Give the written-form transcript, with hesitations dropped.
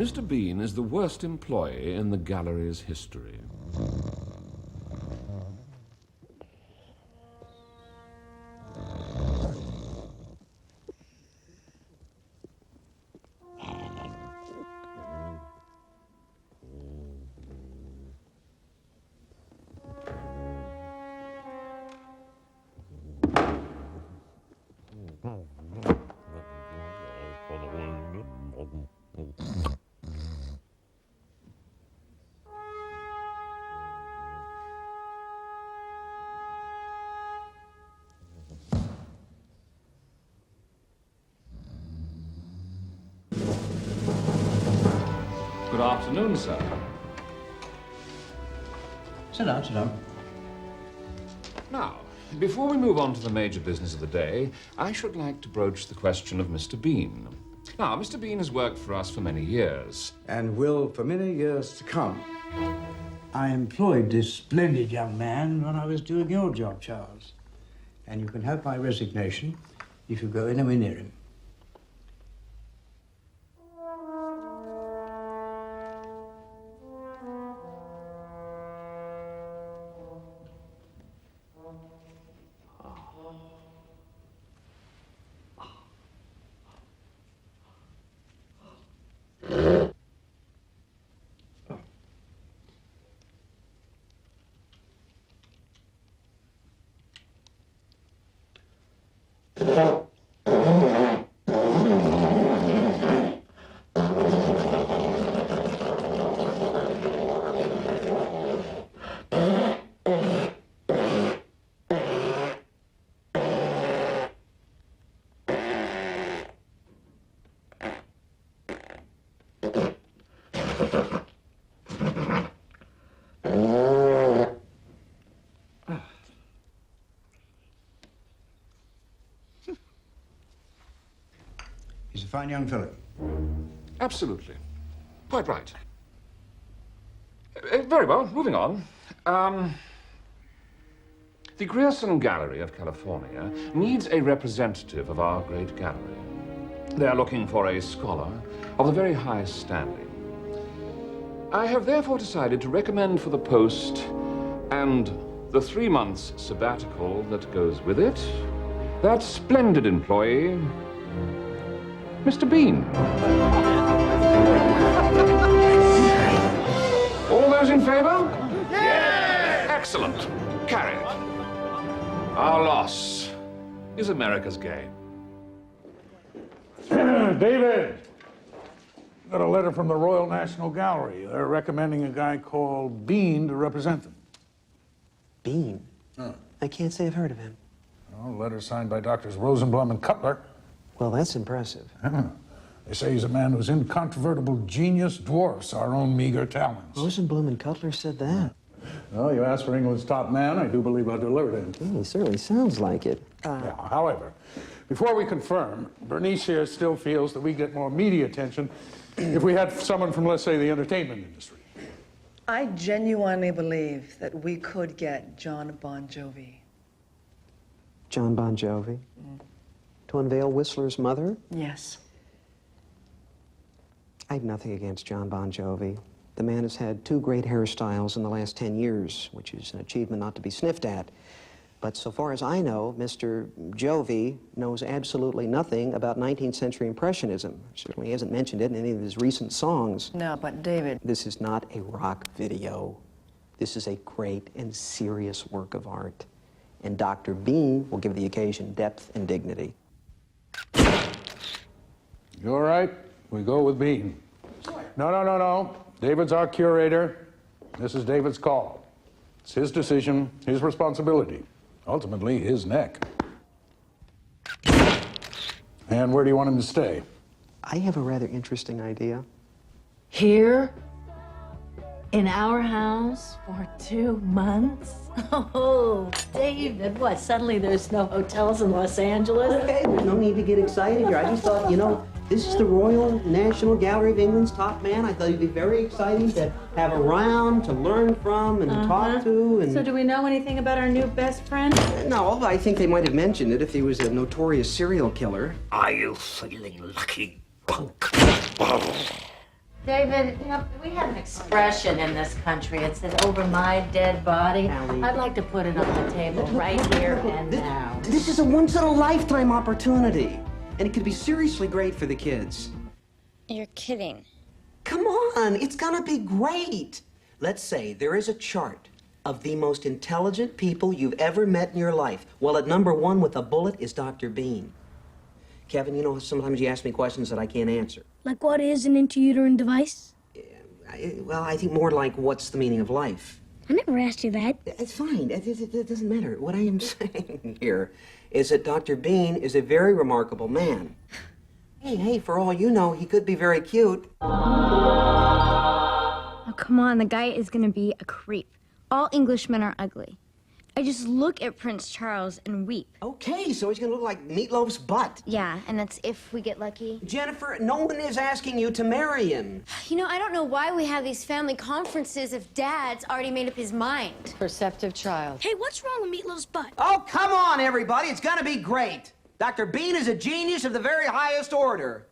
Mr. Bean is the worst employee in the gallery's history. Good afternoon, sir. Sit down, sit down. Now, before we move on to the major business of the day, I should like to broach the question of Mr. Bean. Now, Mr. Bean has worked for us for many years. And will for many years to come. I employed this splendid young man when I was doing your job, Charles. And you can have my resignation if you go anywhere near him. He's a fine young fellow. Absolutely. Quite right. Very well, moving on. The Grierson Gallery of California needs a representative of our great gallery. They are looking for a scholar of the very highest standing. I have therefore decided to recommend for the post and the 3 months sabbatical that goes with it, that splendid employee, Mr. Bean. All those in favor? Yes! Excellent. Carried. Our loss is America's gain. David, got a letter from the Royal National Gallery. They're recommending a guy called Bean to represent them. Bean? Oh. I can't say I've heard of him. Well, letter signed by Doctors Rosenblum and Cutler. Well, that's impressive. They say he's a man whose incontrovertible genius dwarfs our own meager talents. Rosenblum and Cutler said that. Well, you asked for England's top man. I do believe I'll deliver to him. He certainly sounds like it. Yeah, however, before we confirm, Bernice here still feels that we get more media attention if we had someone from, let's say, the entertainment industry. I genuinely believe that we could get John Bon Jovi. John Bon Jovi? To unveil Whistler's mother? Yes. I have nothing against John Bon Jovi. The man has had 2 great hairstyles in the last 10 years, which is an achievement not to be sniffed at. But so far as I know, Mr. Jovi knows absolutely nothing about 19th century Impressionism. Certainly hasn't mentioned it in any of his recent songs. No, but David... This is not a rock video. This is a great and serious work of art. And Dr. Bean will give the occasion depth and dignity. You all right? We go with Bean. No. David's our curator. This is David's call. It's his decision, his responsibility. Ultimately, his neck. And where do you want him to stay? I have a rather interesting idea. Here? In our house for 2 months? Oh, David, what, suddenly there's no hotels in Los Angeles? Okay, there's no need to get excited here. I just thought, you know, this is the Royal National Gallery of England's top man. I thought it'd be very exciting to have around, to learn from, and talk to, and... So do we know anything about our new best friend? No, I think they might have mentioned it if he was a notorious serial killer. Are you feeling lucky, punk? David, you know, we have an expression in this country. It says, over my dead body. Allie. I'd like to put it on the table right here and now. This is a once-in-a-lifetime opportunity, and it could be seriously great for the kids. You're kidding. Come on, it's gonna be great. Let's say there is a chart of the most intelligent people you've ever met in your life. Well, at number one with a bullet is Dr. Bean. Kevin, you know, sometimes you ask me questions that I can't answer. Like what is an intrauterine device? Well, I think more like, what's the meaning of life? I never asked you that. It's fine. It doesn't matter. What I am saying here is that Dr. Bean is a very remarkable man. Hey, for all you know, he could be very cute. Oh, come on, the guy is gonna be a creep. All Englishmen are ugly. I just look at Prince Charles and weep. Okay, so he's gonna look like Meatloaf's butt. Yeah, and that's if we get lucky. Jennifer, no one is asking you to marry him. You know, I don't know why we have these family conferences if Dad's already made up his mind. Perceptive child. Hey, what's wrong with Meatloaf's butt? Oh, come on, everybody. It's gonna be great. Dr. Bean is a genius of the very highest order.